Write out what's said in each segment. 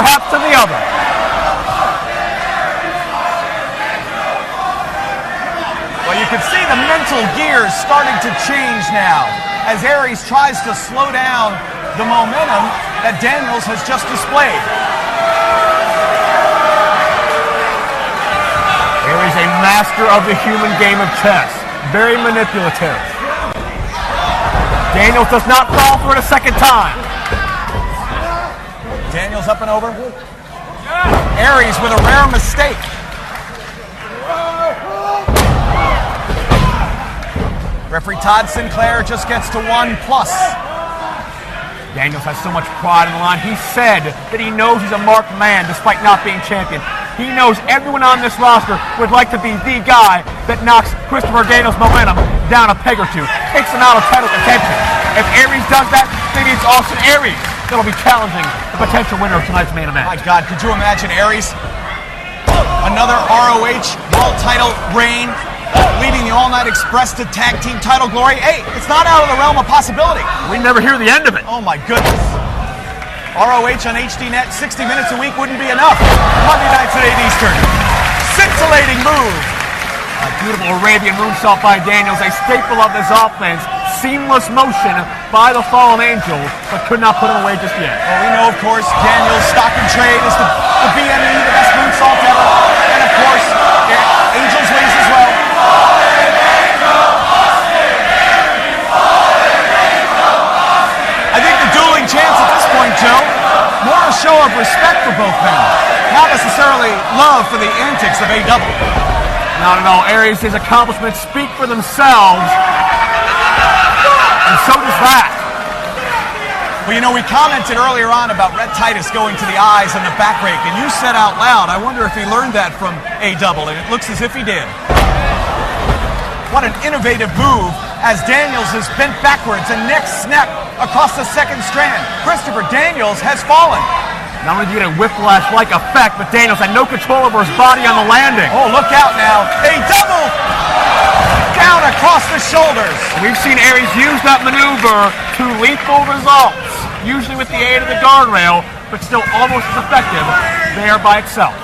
perhaps to the other. Well, you can see the mental gears starting to change now as Aries tries to slow down the momentum that Daniels has just displayed. Aries, a master of the human game of chess. Very manipulative. Daniels does not fall for it a second time. Daniels up and over. Aries with a rare mistake. Referee Todd Sinclair just gets to 1+. Daniels has so much pride in the line. He said that he knows he's a marked man despite not being champion. He knows everyone on this roster would like to be the guy that knocks Christopher Daniels' momentum down a peg or two, takes him out of title contention. If Aries does that, maybe it's Austin Aries that'll be challenging the potential winner of tonight's main event. My God, could you imagine Aries? Another ROH World Title reign, leading the All Night Express to tag team title glory. Hey, it's not out of the realm of possibility. We never hear the end of it. Oh my goodness. ROH on HDNet, 60 minutes a week wouldn't be enough. Monday nights at 8 Eastern. Scintillating move. A beautiful Arabian moonsault by Daniels, a staple of this offense. Seamless motion by the fallen angel, but could not put him away just yet. Well, we know, of course, Daniels' stock and trade is the BME, the best moonsault ever. And, of course, Angel's wings as well. I think the dueling chants at this point, Joe, more a show of respect for both men, not necessarily love for the antics of AW. Not at all. Aries, his accomplishments speak for themselves, and so does that. Well, you know, we commented earlier on about Red Titus going to the eyes and the back rake, and you said out loud, I wonder if he learned that from AW, and it looks as if he did. What an innovative move as Daniels is bent backwards and neck snap across the second strand. Christopher Daniels has fallen. Not only do you get a whiplash-like effect, but Daniels had no control over his body on the landing. Oh, look out now. A double down across the shoulders. We've seen Aries use that maneuver to lethal results, usually with the aid of the guardrail, but still almost as effective there by itself.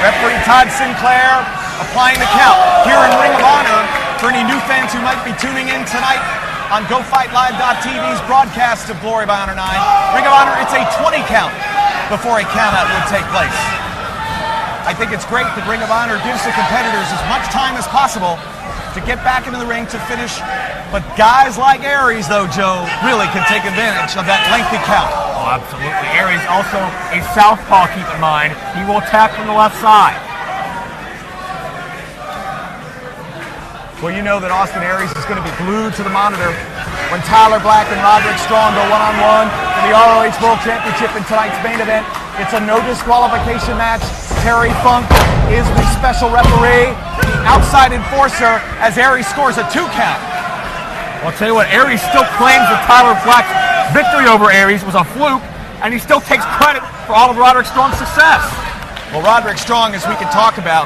Referee Todd Sinclair applying the count here in Ring of Honor for any new fans who might be tuning in tonight on GoFightLive.tv's broadcast of Glory by Honor 9. Ring of Honor, it's a 20 count before a countout would take place. I think it's great that Ring of Honor gives the competitors as much time as possible to get back into the ring to finish. But guys like Aries, though, Joe, really can take advantage of that lengthy count. Oh, absolutely. Aries also a southpaw, keep in mind. He will attack from the left side. Well, you know that Austin Aries is going to be glued to the monitor when Tyler Black and Roderick Strong go one-on-one for the ROH World Championship in tonight's main event. It's a no disqualification match. Terry Funk is the special referee, the outside enforcer, as Aries scores a 2 count. Well, I'll tell you what, Aries still claims that Tyler Black's victory over Aries was a fluke, and he still takes credit for all of Roderick Strong's success. Well, Roderick Strong, as we can talk about,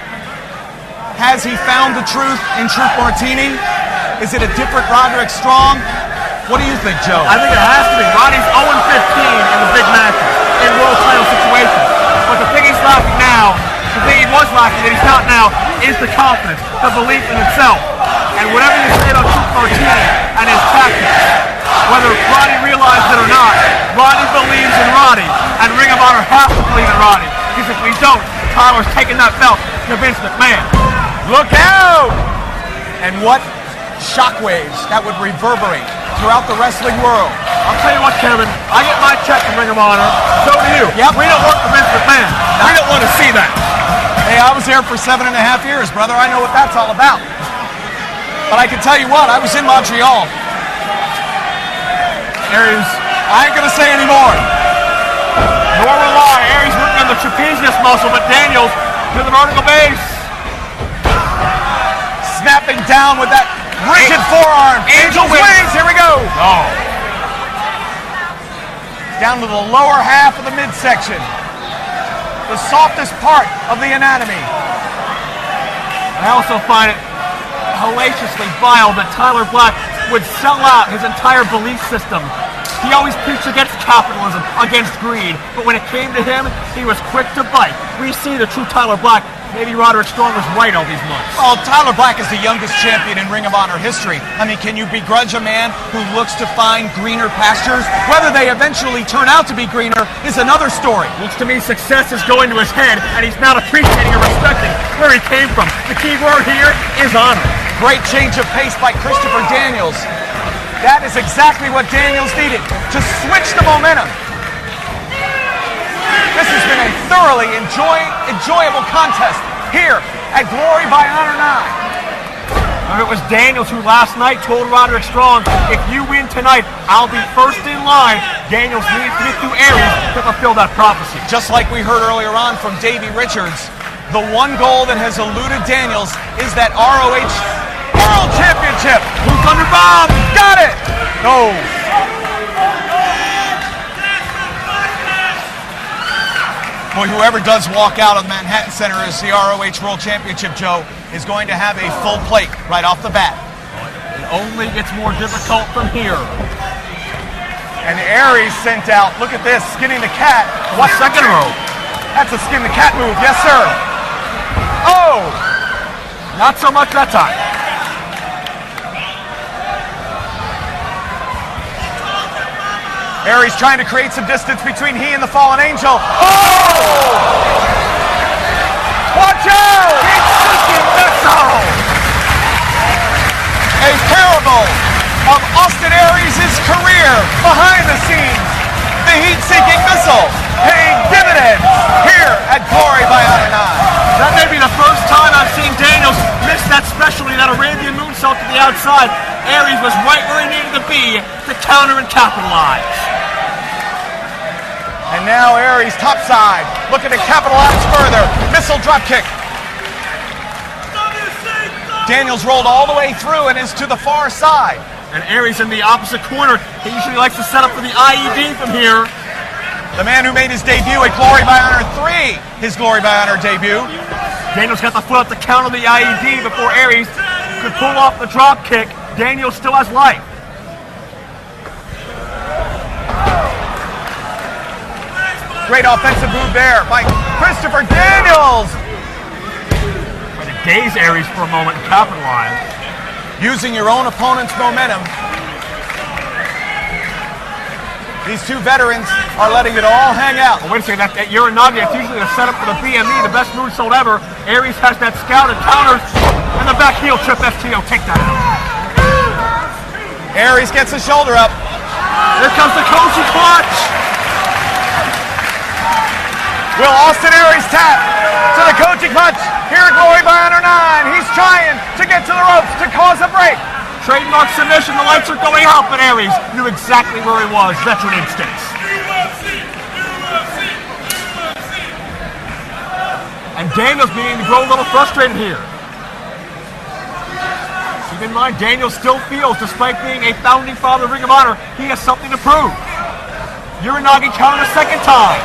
has he found the truth in Truth Martini? Is it a different Roderick Strong? What do you think, Joe? I think it has to be. Roddy's 0-15 in the big matches, in world title situations. But the thing he's lacking now, the thing he was lacking that he's not now, is the confidence, the belief in himself. And whatever you say about Truth Martini and his tactics, whether Roddy realized it or not, Roddy believes in Roddy, and Ring of Honor has to believe in Roddy. Because if we don't, Tyler's taking that belt to Vince McMahon. Look out! And what shockwaves that would reverberate throughout the wrestling world. I'll tell you what, Kevin, I get my check from Ring of Honor, so do you. Yep. We don't work for Vince McMahon. We don't want to see that. Hey, I was there for 7.5 years, brother. I know what that's all about. But I can tell you what, I was in Montreal. Aries, I ain't gonna say anymore. Nor will I. Aries working on the trapezius muscle, but Daniels to the vertical base. Snapping down with that rigid forearm. Angel's wings, here we go. Oh. Down to the lower half of the midsection. The softest part of the anatomy. I also find it hellaciously vile that Tyler Black would sell out his entire belief system He always preached against capitalism, against greed, but when it came to him, he was quick to bite. We see the true Tyler Black. Maybe Roderick Strong was right all these months. Well, Tyler Black is the youngest champion in Ring of Honor history. I mean, can you begrudge a man who looks to find greener pastures? Whether they eventually turn out to be greener is another story. Looks to me success is going to his head, and he's not appreciating or respecting where he came from. The key word here is honor. Great change of pace by Christopher Daniels. That is exactly what Daniels needed to switch the momentum. This has been a thoroughly enjoyable contest here at Glory by Honor 9. It was Daniels who last night told Roderick Strong, if you win tonight, I'll be first in line. Daniels needs to get through Aries to fulfill that prophecy. Just like we heard earlier on from Davey Richards, the one goal that has eluded Daniels is that ROH World Championship. Blue Thunder Bomb! Got it! No. Boy, whoever does walk out of the Manhattan Center as the ROH World Championship, Joe, is going to have a full plate right off the bat. It only gets more difficult from here. And Aries sent out, look at this, skinning the cat. What second row? That's a skin the cat move, yes sir. Oh! Not so much that time. Aries trying to create some distance between he and the fallen angel. Oh! Watch out! Heat-seeking missile! A parable of Austin Aries' career behind the scenes. The heat-seeking missile paying dividends here at Glory by Honor 9. That may be the first time I've seen Daniels miss that specialty, that Arabian moonsault to the outside. Aries was right where he needed to be to counter and capitalize. And now Aries topside, looking to capitalize further. Missile drop kick. Daniels rolled all the way through and is to the far side. And Aries in the opposite corner. He usually likes to set up for the IED from here. The man who made his debut at Glory by Honor 3, his Glory by Honor debut. Daniels got the foot up to counter the IED before Aries could pull off the drop kick. Daniels still has life. Great offensive move there by Christopher Daniels. Trying to daze Aries for a moment and capitalize. Using your own opponent's momentum. These two veterans are letting it all hang out. Oh, wait a second, that Uranagi, that's usually the setup for the BME, the best moonsault ever. Aries has that scout and counters, and the back heel trip STO, take that out. Aries gets a shoulder up. Here comes the Koji clutch. Will Austin Aries tap to the Koji clutch here at Glory by Honor 9. He's trying to get to the ropes to cause a break. Trademark submission, the lights are going out, but Aries knew exactly where he was. Veteran instincts. And Daniels beginning to grow a little frustrated here. Keep in mind, Daniels still feels, despite being a founding father of Ring of Honor, he has something to prove. Uranagi countered a second time.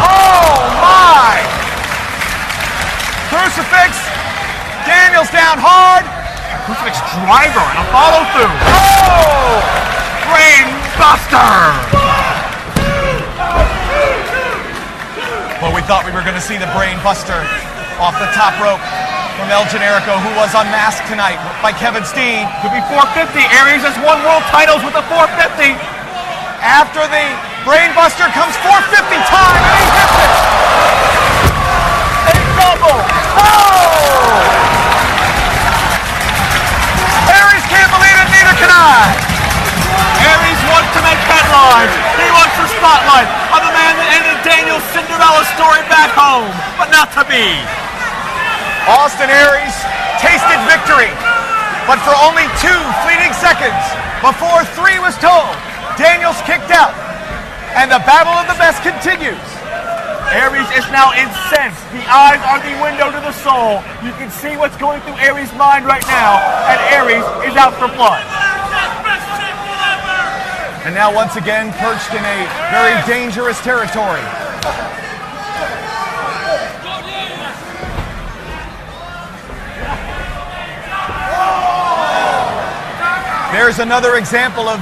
Oh my! Crucifix. Daniels down hard. Crucifix driver and a follow through. Oh! Brain buster. Well, we thought we were going to see the brain buster off the top rope from El Generico, who was unmasked tonight by Kevin Steen. Could be 450. Aries has won world titles with a 450. After the brain buster comes 450 time, and he hits it. A double. Oh! Aries can't believe it, neither can I. Aries wants to make headlines. He wants the spotlight on the man that ended Daniel's Cinderella story back home, but not to be. Austin Aries tasted victory, but for only 2 fleeting seconds before 3 was told. Daniels kicked out, and the battle of the best continues. Aries is now incensed. The eyes are the window to the soul. You can see what's going through Aries' mind right now, and Aries is out for blood. And now once again perched in a very dangerous territory. There's another example of